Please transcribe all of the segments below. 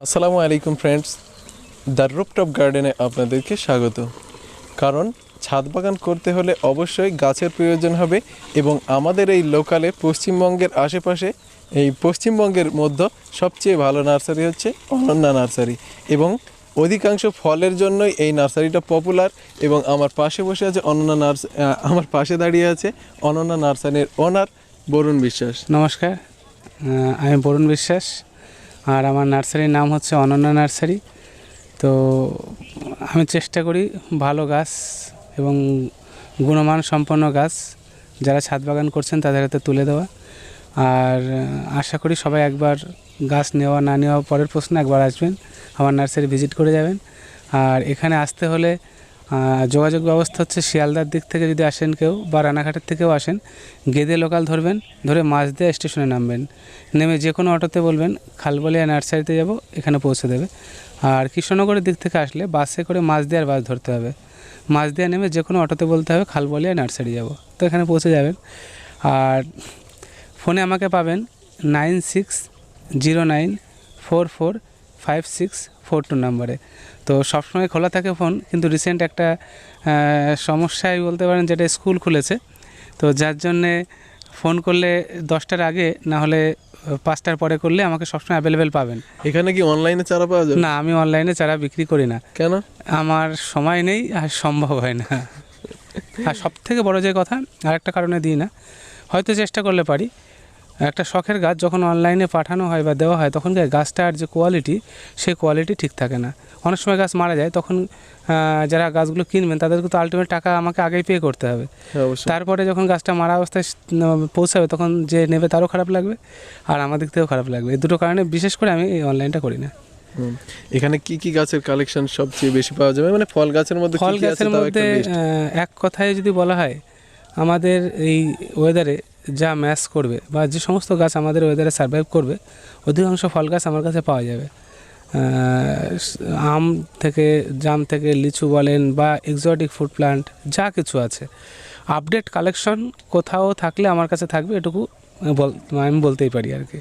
আসসালামু আলাইকুম friends, the rooftop গার্ডেনে আপনাদেরকে স্বাগত। কারণ ছাদ বাগান করতে হলে অবশ্যই গাছের প্রয়োজন হবে এবং আমাদের এই লোকালে পশ্চিমবঙ্গের আশেপাশে এই পশ্চিমবঙ্গের মধ্যে সবচেয়ে ভালো নার্সারি হচ্ছে অনন্যা নার্সারি এবং অধিকাংশ ফলের জন্যই এই নার্সারিটা পপুলার। এবং আমার পাশে বসে আছে আমার পাশে দাঁড়িয়ে আছে অনন্যা নার্সারির ওনার বরুণ বিশ্বাস। নমস্কার, আমি বরুণ বিশ্বাস আর আমার নার্সারির নাম হচ্ছে অনন্যা নার্সারি। তো আমি চেষ্টা করি ভালো গাছ এবং গুণমান সম্পন্ন গাছ যারা ছাদ বাগান করছেন তাদের হাতে তুলে দেওয়া। আর আশা করি সবাই একবার গাছ নেওয়া না নেওয়া পরের প্রশ্ন, একবার আসবেন, আমার নার্সারি ভিজিট করে যাবেন। আর এখানে আসতে হলে যোগাযোগ ব্যবস্থা হচ্ছে শিয়ালদার দিক থেকে যদি আসেন কেউ বা রানাঘাটের থেকেও আসেন, গেদে লোকাল ধরবেন, ধরে মাজদিয়া স্টেশনে নামবেন, নেমে যে কোনো অটোতে বলবেন খালবলিয়া নার্সারিতে যাব, এখানে পৌঁছে দেবে। আর কৃষ্ণনগরের দিক থেকে আসলে বাসে করে মাজদিয়ার বাস ধরতে হবে, মাজদিয়া নেমে যে কোনো অটোতে বলতে হবে খালবলিয়া নার্সারি যাব, তো এখানে পৌঁছে যাবেন। আর ফোনে আমাকে পাবেন 9609445642 নাম্বারে। তো সবসময় খোলা থাকে ফোন, কিন্তু রিসেন্ট একটা সমস্যায় বলতে পারেন, যেটা স্কুল খুলেছে, তো যার জন্যে ফোন করলে 10টার আগে না হলে 5টার পরে করলে আমাকে সবসময় অ্যাভেলেবেল পাবেন। এখানে কি অনলাইনে চারা পাওয়া যাবে? না, আমি অনলাইনে চারা বিক্রি করি না। কেন? আমার সময় নেই আর সম্ভব হয় না। আর সবথেকে বড় যে কথা, আরেকটা কারণে দিই না, হয়তো চেষ্টা করলে পারি। একটা শখের গাছ যখন অনলাইনে পাঠানো হয় বা দেওয়া হয়, তখন গাছটার যে কোয়ালিটি, সেই কোয়ালিটি ঠিক থাকে না। অনেক সময় গাছ মারা যায়, তখন যারা গাছগুলো কিনবেন তাদেরকে তো আলটিমেট টাকা আমাকে আগেই পে করতে হবে। তারপরে যখন গাছটা মারা অবস্থায় পৌঁছাবে, তখন যে নেবে তারও খারাপ লাগবে আর আমার দিক থেকেও খারাপ লাগবে। এই দুটো কারণে বিশেষ করে আমি এই অনলাইনটা করি না। এখানে কি কি গাছের কালেকশন সবচেয়ে বেশি পাওয়া যাবে? মানে ফল গাছের মধ্যে ফল গাছের মধ্যে এক কথায় যদি বলা হয়, আমাদের এই ওয়েদারে যা ম্যাচ করবে বা যে সমস্ত গাছ আমাদের ওয়েদারে সার্ভাইভ করবে, অধিকাংশ ফল গাছ আমার কাছে পাওয়া যাবে। আম থেকে, জাম থেকে, লিচু বলেন বা এক্সোটিক ফুড প্লান্ট, যা কিছু আছে, আপডেট কালেকশন কোথাও থাকলে আমার কাছে থাকবে, এটুকু আমি বলতেই পারি আর কি।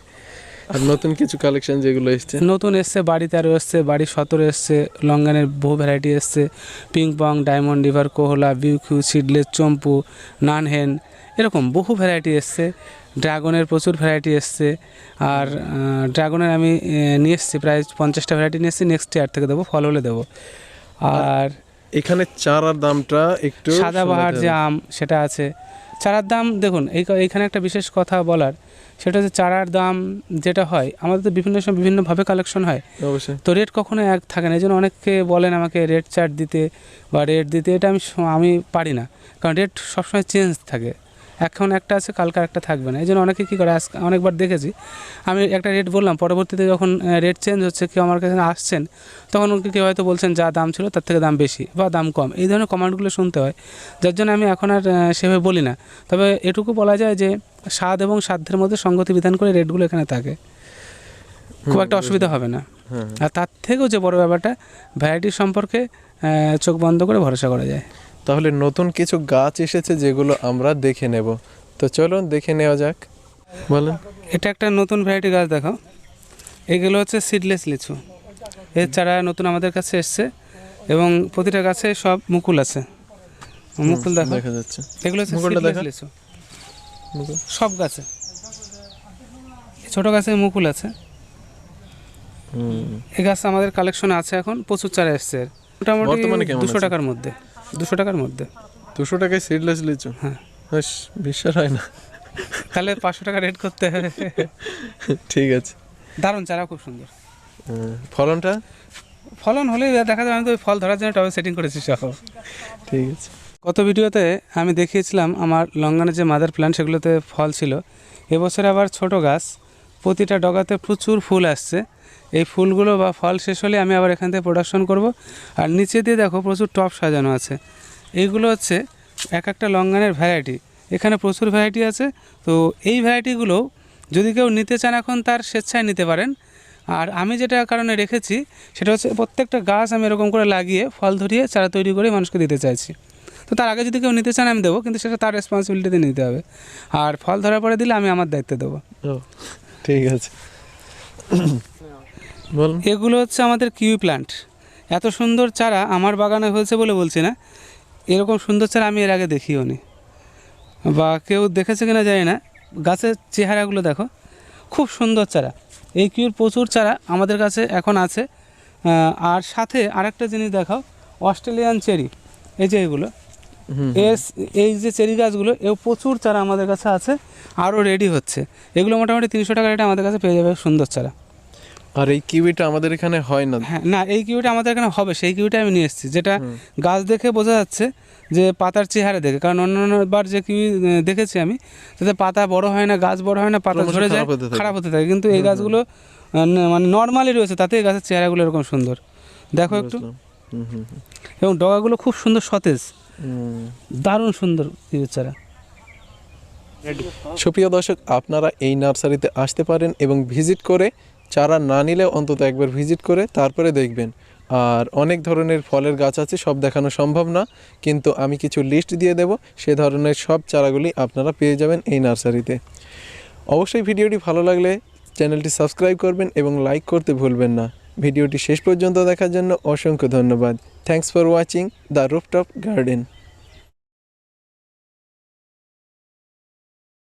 আর নতুন কিছু কালেকশন যেগুলো এসছে? নতুন এসছে, বাড়ি 13 এসছে, বাড়ি 17 এসছে, লঙ্গানের বহু ভ্যারাইটি এসছে, pingpong, Diamond River, Kohala, Biew Kiew, seedless, Chompoo, নানহেন, এরকম বহু ভ্যারাইটি এসছে। ড্রাগনের প্রচুর ভ্যারাইটি এসছে। আর ড্রাগনের আমি নিয়ে এসেছি প্রায় 50টা ভ্যারাইটি নিয়ে এসেছি, নেক্সট ইয়ার থেকে দেবো, ফল হলে দেবো। আর এখানে চারার দামটা একটু, সাদাবাহার যে আম সেটা আছে। চারার দাম দেখুন, এইখানে একটা বিশেষ কথা বলার, সেটা হচ্ছে চারার দাম যেটা হয়, আমাদের তো বিভিন্ন সময় বিভিন্নভাবে কালেকশন হয়, অবশ্যই, তো রেট কখনো এক থাকে না। এই জন্য অনেকে বলেন আমাকে রেট চার্ট দিতে বা রেট দিতে, এটা আমি পারি না, কারণ রেট সবসময় চেঞ্জ থাকে। এখন একটা আছে, কালকে একটা থাকবে না। এই জন্য অনেকে কী করে, অনেকবার দেখেছি আমি একটা রেট বললাম, পরবর্তীতে যখন রেট চেঞ্জ হচ্ছে, কেউ আমার কাছে আসছেন, তখন কেউ হয়তো বলছেন যা দাম ছিল তার থেকে দাম বেশি বা দাম কম, এই ধরনের কমেন্টগুলো শুনতে হয়, যার জন্য আমি এখন আর সেভাবে বলি না। তবে এটুকু বলা যায় যে স্বাদ এবং সাধ্যের মধ্যে সঙ্গতি বিধান করে রেটগুলো এখানে থাকে, খুব একটা অসুবিধা হবে না। আর তার থেকেও যে বড় ব্যাপারটা, ভ্যারাইটি সম্পর্কে চোখ বন্ধ করে ভরসা করা যায়। তাহলে নতুন কিছু গাছ এসেছে যেগুলো আমরা দেখে নেব, তো চলুন দেখে নেওয়া যাক। বলেন। এটা একটা নতুন ভ্যারাইটি গাছ, দেখো, এগুলো হচ্ছে সিডলেস লিচু। এর চারা নতুন আমাদের কাছে এসছে এবং প্রতিটা গাছে সব মুকুল আছে, মুকুল দেখা যাচ্ছে। এগুলো হচ্ছে সিডলেস লিচু, সব গাছে, ছোট গাছে মুকুল আছে। এই গাছ আমাদের কালেকশনে আছে, এখন প্রচুর চারা এসছে। মোটামুটি 200 টাকার মধ্যে, 200 টাকার মধ্যে। 200 টাকায় সিডলেস লিচু? হ্যাঁ, বিশ্বাস হয় না। তাহলে 500 টাকা রেট করতে হবে। ঠিক আছে, দারুণ চারা, খুব সুন্দর। ফলন হলে দেখা যাবে, আমি তো ফল ধরার জন্য টবে সেটিং করেছি সব। ঠিক আছে। গত ভিডিওতে আমি দেখিয়েছিলাম আমার লঙ্গানের যে মাদার প্ল্যান্ট, সেগুলোতে ফল ছিল। এবছর আবার ছোট গাছ, প্রতিটা ডগাতে প্রচুর ফুল আসছে। এই ফুলগুলো বা ফল শেষ হলে আমি আবার এখান থেকে প্রোডাকশন করব। আর নিচে দিয়ে দেখো প্রচুর টব সাজানো আছে, এইগুলো হচ্ছে এক একটা লঙ্গানের ভ্যারাইটি। এখানে প্রচুর ভ্যারাইটি আছে, তো এই ভ্যারাইটিগুলো যদি কেউ নিতে চান এখন তার স্বেচ্ছায় নিতে পারেন। আর আমি যেটা কারণে রেখেছি সেটা হচ্ছে, প্রত্যেকটা গাছ আমি এরকম করে লাগিয়ে ফল ধরিয়ে চারা তৈরি করে মানুষকে দিতে চাইছি। তো তার আগে যদি কেউ নিতে চান আমি দেবো, কিন্তু সেটা তার রেসপন্সিবিলিটিতে নিতে হবে। আর ফল ধরার পরে দিলে আমি আমার দায়িত্বে দেবো। ঠিক আছে। বলুন। এগুলো হচ্ছে আমাদের কিউই প্ল্যান্ট। এত সুন্দর চারা আমার বাগানে হয়েছে বলে বলছি না, এরকম সুন্দর চারা আমি এর আগে দেখিও নি, বা কেউ দেখেছে কিনা জানি না। গাছের চেহারাগুলো দেখো, খুব সুন্দর চারা। এই কিউর প্রচুর চারা আমাদের কাছে এখন আছে। আর সাথে আরেকটা জিনিস দেখাও, অস্ট্রেলিয়ান চেরি, এই যে এগুলো, এই যে চেরি গাছগুলো, এও প্রচুর চারা আমাদের কাছে আছে, আরও রেডি হচ্ছে। এগুলো মোটামুটি 300 টাকা রেটে আমাদের কাছে পেয়ে যাবে সুন্দর চারা। আর এই কিউইটা আমাদের এখানে হয় না। হ্যাঁ, না, এই কিউটা আমাদের এখানে হবে, সেই কিউটা আমি নিয়ে এসেছি, যেটা গাছ দেখে বোঝা যাচ্ছে, যে পাতার চেহারা দেখে। কারণ অন্যান্যবার যে কিউই দেখেছি আমি, তাতে পাতা বড় হয় না, গাছ বড় হয় না, পাতা ক্রমশ ঝরে যায়, খারাপ হতে থাকে। খারাপ হতে থাকে। কিন্তু এই গাছগুলো মানে নর্মালি রয়েছে, তাতে এই গাছের চেহারাগুলো এরকম সুন্দর দেখো একটু। বুঝলাম। এবং ডগাগুলো খুব সুন্দর সতেজ, দারুণ সুন্দর কিউয়ের চারা। সুপ্রিয় দর্শক, আপনারা এই নার্সারিতে আসতে পারেন এবং ভিজিট করে, চারা না নিলেও অন্তত একবার ভিজিট করে তারপরে দেখবেন। আর অনেক ধরনের ফলের গাছ আছে, সব দেখানো সম্ভব না, কিন্তু আমি কিছু লিস্ট দিয়ে দেব, সে ধরনের সব চারাগুলি আপনারা পেয়ে যাবেন এই নার্সারিতে। অবশ্যই ভিডিওটি ভালো লাগলে চ্যানেলটি সাবস্ক্রাইব করবেন এবং লাইক করতে ভুলবেন না। ভিডিওটি শেষ পর্যন্ত দেখার জন্য অসংখ্য ধন্যবাদ। Thanks for watching the rooftop garden.